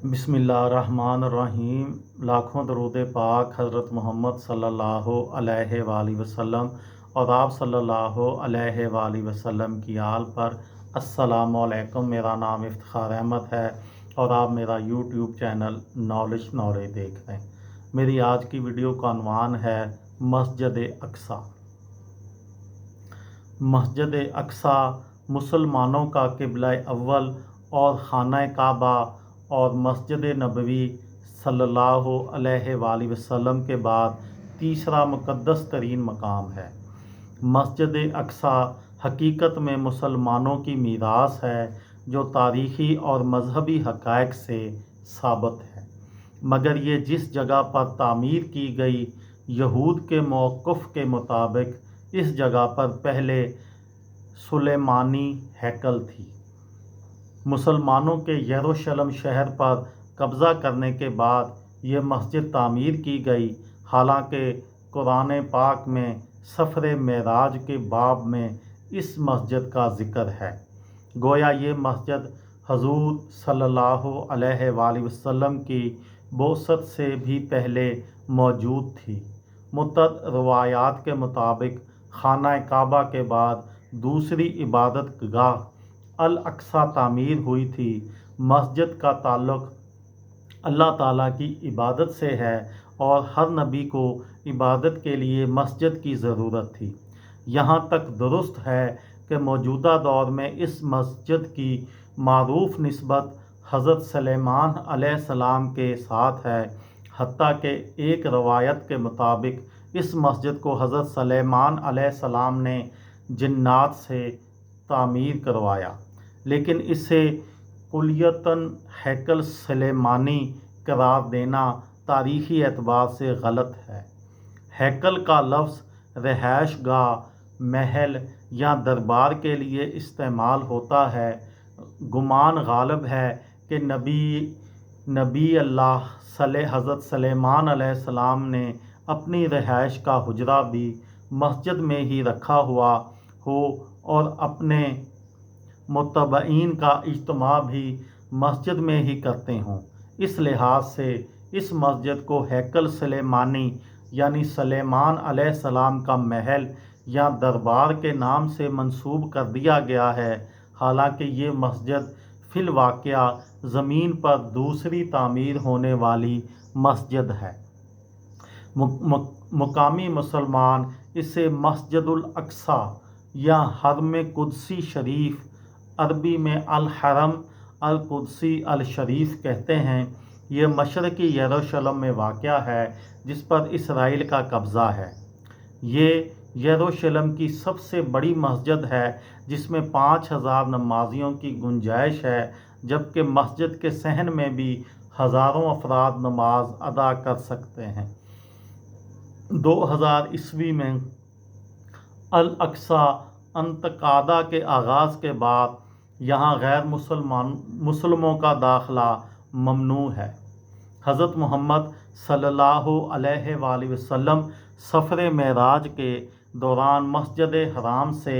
बिस्मिल्लाहिर्रहमानिर्रहीम। लाखों दरूद पाक हज़रत मोहम्मद सल्लल्लाहु अलैहि वसल्लम और आप सल्लल्लाहु अलैहि वसल्लम की आल पर। अस्सलामु अलैकुम। मेरा नाम इफ्तिखार अहमद है और आप मेरा यूट्यूब चैनल नॉलेज देख रहे हैं। मेरी आज की वीडियो का उन्वान है मस्जिद अक्सा। मस्जिद अक्सा मुसलमानों का क़िबला अव्वल और खाना काबा और मस्जिद नबवी सल्लल्लाहु अलैहि वसल्लम के बाद तीसरा मुक़द्दस तरीन मकाम है। मस्जिद अक्सा हकीकत में मुसलमानों की मीरास है जो तारीख़ी और मजहबी हक़ाइक़ से साबित है, मगर ये जिस जगह पर तामीर की गई यहूद के मौक़िफ़ के मुताबिक इस जगह पर पहले सुलेमानी हैकल थी। मुसलमानों के यरूशलेम शहर पर कब्ज़ा करने के बाद ये मस्जिद तामीर की गई। हालांकि कुरान पाक में सफ़र मेराज के बाब में इस मस्जिद का ज़िक्र है। गोया ये मस्जिद हजूर सल्लल्लाहु अलैहि वसल्लम की बौसत से भी पहले मौजूद थी। मुतअद्दिद रवायात के मुताबिक खाना काबा के बाद दूसरी इबादत गाह अल अक्सा तामीर हुई थी। मस्जिद का ताल्लुक़ अल्लाह ताला की इबादत से है और हर नबी को इबादत के लिए मस्जिद की ज़रूरत थी। यहाँ तक दुरुस्त है कि मौजूदा दौर में इस मस्जिद की मारूफ निस्बत हज़रत सुलेमान अलैहिस्सलाम के साथ है। हत्ता के एक रवायत के मुताबिक इस मस्जिद को हज़रत सुलेमान अलैहिस्सलाम ने जिन्नात से तामीर करवाया, लेकिन इसे कुलियतन हैकल सुलेमानी करार देना तारीख़ी एतबार से गलत है। हैकल का लफ्ज़ रहायश गाह, महल या दरबार के लिए इस्तेमाल होता है। गुमान गालिब है कि नबी अल्लाह हज़रत सुलेमान अलैहिस्सलाम ने अपनी रहायश का हुजरा भी मस्जिद में ही रखा हुआ हो और अपने मुत्तबईन का इज्तिमा भी मस्जिद में ही करते हों। इस लिहाज से इस मस्जिद को हैकल सुलेमानी यानी सुलेमान अलैहिस्सलाम का महल या दरबार के नाम से मंसूब कर दिया गया है। हालांकि ये मस्जिद फिल वाक़या ज़मीन पर दूसरी तामीर होने वाली मस्जिद है। मुकामी मुसलमान इसे मस्जिदुल अक्सा या हरम कुदसी शरीफ, अरबी में अल हरम अल कुदसी अल शरीफ कहते हैं। ये मशरक़ी यरूशलेम में वाक़या है जिस पर इसराइल का कब्ज़ा है। ये यरूशलेम की सबसे बड़ी मस्जिद है जिसमें 5000 नमाजियों की गुंजाइश है, जबकि मस्जिद के सहन में भी हज़ारों अफराद नमाज अदा कर सकते हैं। 2000 ईस्वी में अल अक्सा इंतकादा के आगाज़ के बाद यहाँ गैर मुसलमों का दाखिला ममनू है। हज़रत मोहम्मद सल्लल्लाहु अलैहि वसल्लम सफ़र मेराज के दौरान मस्जिद हराम से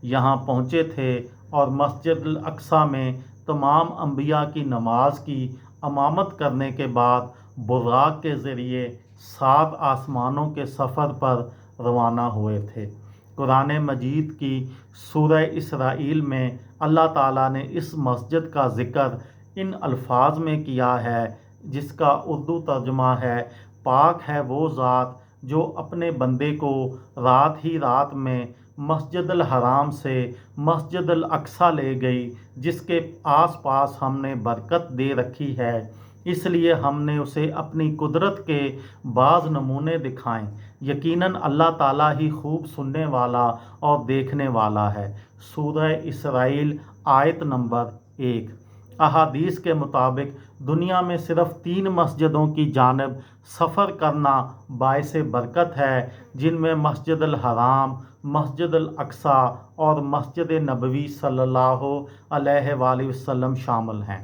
यहाँ पहुँचे थे और मस्जिद अक्सा में तमाम अंबिया की नमाज की इमामत करने के बाद बुर्राक के ज़रिए 7 आसमानों के सफ़र पर रवाना हुए थे। कुरान मजीद की सूरह इसराइल में अल्लाह ताला ने इस मस्जिद का ज़िक्र इन अल्फाज में किया है, जिसका उर्दू तर्जुमा है, पाक है वो ज़ात जो अपने बंदे को रात ही रात में मस्जिदुल हराम से मस्जिदुल अक्सा ले गई, जिसके आस पास हमने बरकत दे रखी है, इसलिए हमने उसे अपनी कुदरत के बाज़ नमूने दिखाएं। यकीनन अल्लाह ताला ही खूब सुनने वाला और देखने वाला है। सूरह इसराइल आयत नंबर 1। अहादीस के मुताबिक दुनिया में सिर्फ़ 3 मस्जिदों की जानिब सफ़र करना बाइस बरकत है, जिनमें मस्जिदुल हराम, मस्जिदुल अक्सा और मस्जिद नबवी सल्लल्लाहु अलैहि वसल्लम शामिल हैं।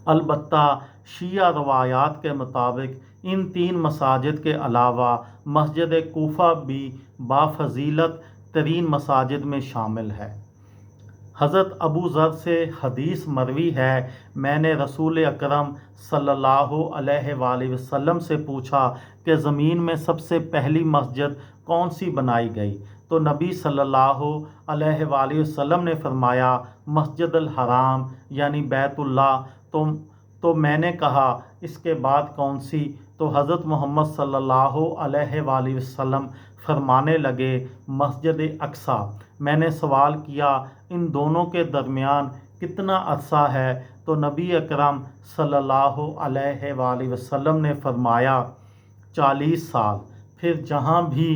अलबत्ता शिया रवायात के मुताबिक इन 3 मसाजिद के अलावा मस्जिद कूफा भी बाफजीलत तरीन मसाजिद में शामिल है। हज़रत अबू ज़र से हदीस मरवी है, मैंने रसूल अकरम सल्लल्लाहु अलैहि वसल्लम से पूछा कि ज़मीन में सबसे पहली मस्जिद कौन सी बनाई गई, तो नबी सल्लल्लाहु अलैहि वसल्लम ने फरमाया मस्जिद अल हराम यानी बैतुल्लाह। तो मैंने कहा इसके बाद कौन सी, तो हज़रत मोहम्मद सल्लल्लाहु अलैहि वसल्लम फरमाने लगे मस्जिद अक्सा। मैंने सवाल किया इन दोनों के दरमियान कितना अरसा है, तो नबी अकरम सल्लल्लाहु अलैहि वसल्लम ने फरमाया 40 साल। फिर जहाँ भी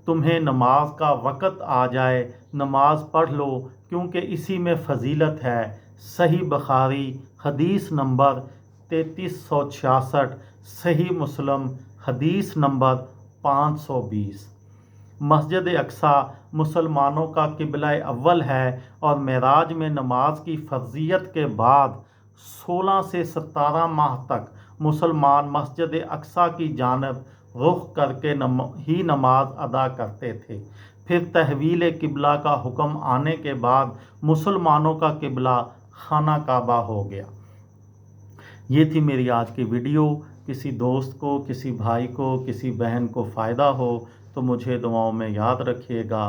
तुम्हें नमाज का वक़्त आ जाए नमाज पढ़ लो, क्योंकि इसी में फ़जीलत है। सही बुखारी हदीस नंबर 3366, सही मुस्लिम हदीस नंबर 520। मस्जिद अक्सा मुसलमानों का किबला अव्वल है और मेराज में नमाज की फ़र्जियत के बाद 16 से 17 माह तक मुसलमान मस्जिद अक्सा की जानब रुख करके ही नमाज अदा करते थे। फिर तहवील किबला का हुक्म आने के बाद मुसलमानों का किबला खाना काबा हो गया। ये थी मेरी आज की वीडियो। किसी दोस्त को, किसी भाई को, किसी बहन को फ़ायदा हो तो मुझे दुआओं में याद रखिएगा।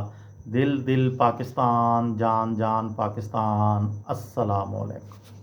दिल दिल पाकिस्तान, जान जान पाकिस्तान। अस्सलाम वालेकुम।